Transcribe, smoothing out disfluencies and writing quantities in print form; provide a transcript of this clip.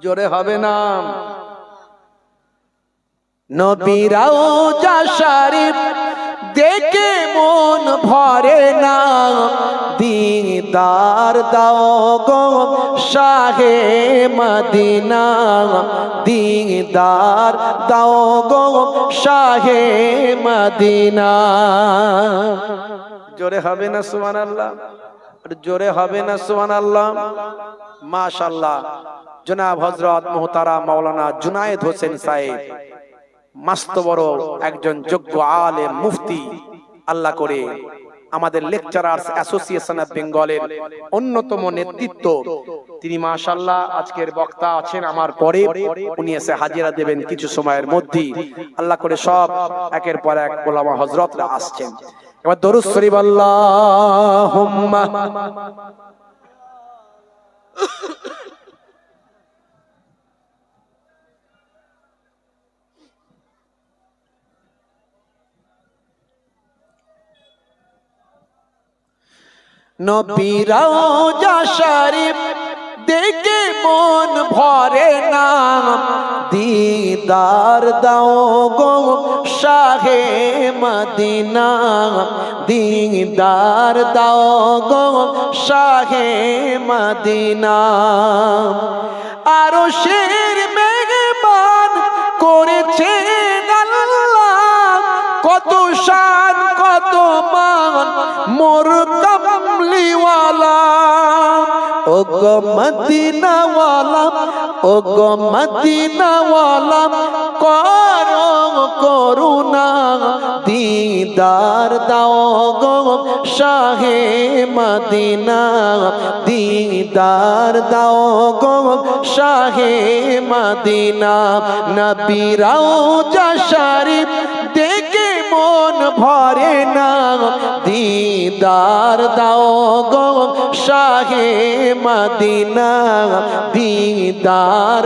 জোরে হবে না। নবীর রওজা শরীফ দেখে মন ভরে না, দিদার দাও গো শাহে মদিনা, দিদার দাও গো শাহে মদিনা। জোরে হবে না সুবহানাল্লাহ? জোরে হবে না সুবহানাল্লাহ? মাশাআল্লাহ। জনাব হযরত মুহতারাম মাওলানা জুনায়েদ হোসেন সাহেব মস্ত বড় একজন যোগ্য আলেম মুফতি, আল্লাহ করে আমাদের লেকচারার্স অ্যাসোসিয়েশন অফ বেঙ্গলের অন্যতম নেতৃত্ব তিনি। মাশাআল্লাহ আজকের বক্তা আছেন আমার পরে, উনি এসে হাজিরা দেবেন কিছু সময়ের মধ্যেই। আল্লাহ করে সব একের পর এক ওলামা হযরতরা আসছেন। এবার দরুদ শরীফ আল্লাহুম্মা নবীর রওজা শরীফ দেখে মন ভরে না, দিদার দাও গো শাহে মদিনা, দিদার দাও গো শাহে মদিনা। আরশের মেহমান করেছেন আল্লাহ, কত শান কত মান মোর কামলিওয়ালা। ও গো মদিনাওয়ালা, ও গো মদিনাওয়ালা, করো করুণা, দিদার দাও গো শাহে মদিনা, দিদার দাও গো শাহে মদিনা। নবীর রওজা শরীফ দেখে মন ভরে না, দিদার দাও গো শাহে মদিনা, দিদার